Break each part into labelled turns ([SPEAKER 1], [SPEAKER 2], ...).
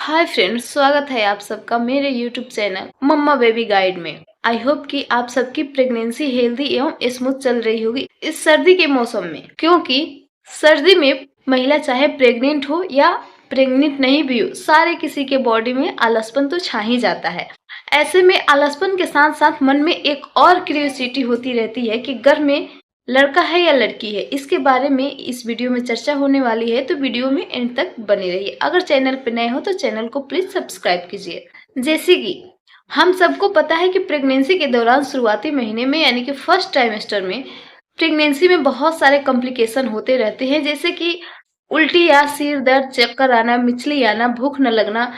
[SPEAKER 1] Hi friends, स्वागत है आप सबका मेरे यूट्यूब चैनल मम्मा बेबी गाइड में। आई होप कि आप सबकी प्रेगनेंसी हेल्दी एवं स्मूथ चल रही होगी इस सर्दी के मौसम में, क्योंकि सर्दी में महिला चाहे प्रेग्नेंट हो या प्रेग्नेंट नहीं भी हो, सारे किसी के बॉडी में आलसपन तो छा ही जाता है। ऐसे में आलसपन के साथ साथ मन में एक और क्यूरियोसिटी होती रहती है कि घर में लड़का है या लड़की है। इसके बारे में इस वीडियो में चर्चा होने वाली है, तो वीडियो में एंड तक बने रहिए। अगर चैनल पे नए हो तो चैनल को प्लीज सब्सक्राइब कीजिए। जैसे कि हम सबको पता है कि प्रेगनेंसी के दौरान शुरुआती महीने में यानी कि फर्स्ट ट्राइमेस्टर में प्रेगनेंसी में बहुत सारे कॉम्प्लिकेशन होते रहते हैं, जैसे कि उल्टी या सिर दर्द, चक्कर आना, मिचली आना, भूख न लगना।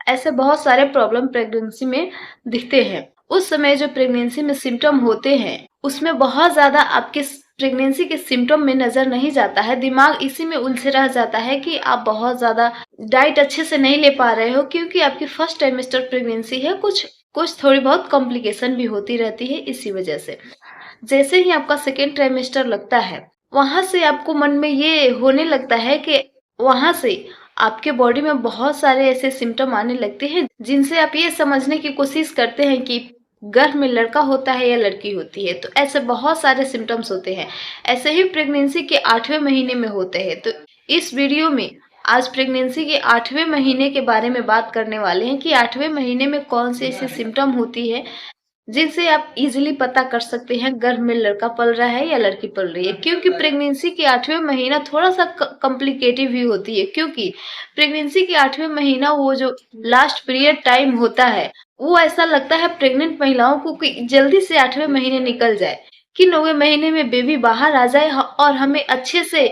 [SPEAKER 1] ऐसे बहुत सारे प्रॉब्लम प्रेगनेंसी में दिखते हैं। उस समय जो प्रेगनेंसी में सिम्टम होते हैं उसमें बहुत ज्यादा आपके प्रेगनेंसी के सिम्टम में नजर नहीं जाता है। दिमाग इसी में उलझे रह जाता है कि आप बहुत ज्यादा डाइट अच्छे से नहीं ले पा रहे हो, क्योंकि आपकी फर्स्ट ट्राइमेस्टर प्रेगनेंसी है। कुछ कुछ थोड़ी बहुत कॉम्प्लिकेशन भी होती रहती है इसी वजह से। जैसे ही आपका सेकेंड ट्राइमेस्टर लगता है, वहां से आपको मन में ये होने लगता है कि वहां से आपके बॉडी में बहुत सारे ऐसे सिम्टम आने लगते हैं जिनसे आप ये समझने की कोशिश करते हैं कि गर्भ में लड़का होता है या लड़की होती है। तो ऐसे बहुत सारे सिम्टम्स होते हैं। ऐसे ही प्रेगनेंसी के 8वें महीने में होते हैं। तो इस वीडियो में आज प्रेगनेंसी के 8वें महीने के बारे में बात करने वाले हैं कि 8वें महीने में कौन से ऐसे सिम्टम होती है जिनसे आप इजीली पता कर सकते हैं गर्भ में लड़का पल रहा है या लड़की पल रही है। क्योंकि प्रेगनेंसी के 8वें महीना थोड़ा सा कॉम्प्लिकेटिव भी होती है, क्योंकि प्रेगनेंसी के 8वें महीना वो जो लास्ट पीरियड टाइम होता है, वो ऐसा लगता है प्रेग्नेंट महिलाओं को कि जल्दी से 8वें महीने निकल जाए, कि 9वें महीने में बेबी बाहर आ जाए और हमें अच्छे से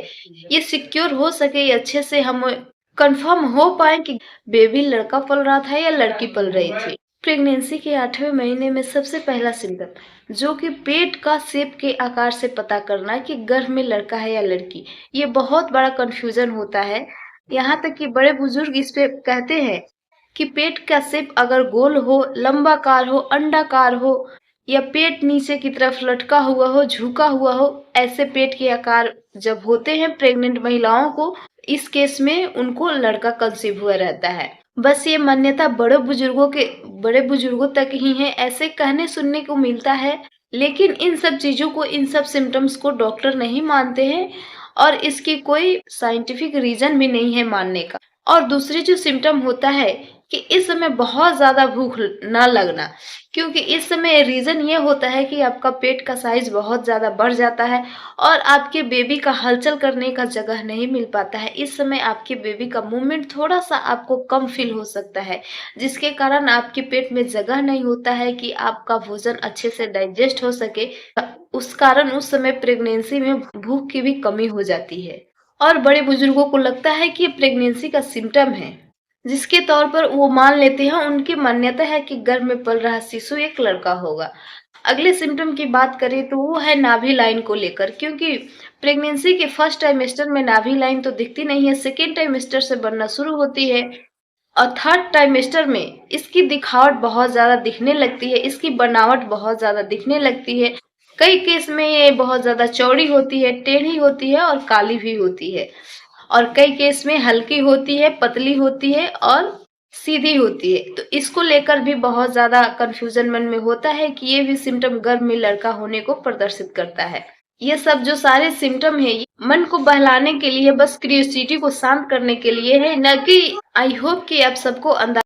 [SPEAKER 1] ये सिक्योर हो सके, अच्छे से हम कंफर्म हो पाए कि बेबी लड़का पल रहा था या लड़की पल रही थी। प्रेगनेंसी के 8वें महीने में सबसे पहला सिम्टम जो कि पेट का शेप के आकार से पता करना कि गर्भ में लड़का है या लड़की, ये बहुत बड़ा कंफ्यूजन होता है। यहाँ तक कि बड़े बुजुर्ग इस पे कहते हैं कि पेट का शेप अगर गोल हो, लंबाकार हो, अंडाकार हो या पेट नीचे की तरफ लटका हुआ हो, झुका हुआ हो, ऐसे पेट के आकार जब होते हैं प्रेग्नेंट महिलाओं को, इस केस में उनको लड़का कंसीव हुआ रहता है। बस ये मान्यता बड़े बुजुर्गों तक ही है, ऐसे कहने सुनने को मिलता है। लेकिन इन सब चीजों को, इन सब सिम्टम्स को डॉक्टर नहीं मानते हैं और इसकी कोई साइंटिफिक रीजन भी नहीं है मानने का। और दूसरी जो सिम्टम होता है कि इस समय बहुत ज्यादा भूख ना लगना, क्योंकि इस समय रीजन ये होता है कि आपका पेट का साइज बहुत ज्यादा बढ़ जाता है और आपके बेबी का हलचल करने का जगह नहीं मिल पाता है। इस समय आपके बेबी का मूवमेंट थोड़ा सा आपको कम फील हो सकता है, जिसके कारण आपके पेट में जगह नहीं होता है कि आपका भोजन अच्छे से डाइजेस्ट हो सके। उस कारण उस समय प्रेगनेंसी में भूख की भी कमी हो जाती है। और बड़े बुजुर्गों को लगता है कि ये प्रेगनेंसी का सिम्टम है, जिसके तौर पर वो मान लेते हैं, उनकी मान्यता है कि गर्भ में पल रहा शिशु एक लड़का होगा। अगले सिम्टम की बात करें तो वो है नाभि लाइन को लेकर, क्योंकि प्रेगनेंसी के फर्स्ट ट्राइमेस्टर में नाभि लाइन तो दिखती नहीं है, सेकेंड ट्राइमेस्टर से बनना शुरू होती है और थर्ड ट्राइमेस्टर में इसकी दिखावट बहुत ज्यादा दिखने लगती है, इसकी बनावट बहुत ज्यादा दिखने लगती है। कई केस में ये बहुत ज्यादा चौड़ी होती है, टेढ़ी होती है और काली भी होती है। और कई केस में हल्की होती है, पतली होती है और सीधी होती है। तो इसको लेकर भी बहुत ज्यादा कंफ्यूजन मन में होता है कि ये भी सिम्टम गर्भ में लड़का होने को प्रदर्शित करता है। ये सब जो सारे सिम्टम है, मन को बहलाने के लिए, बस क्यूरियोसिटी को शांत करने के लिए है, न कि आई होप कि आप सबको अंदाजा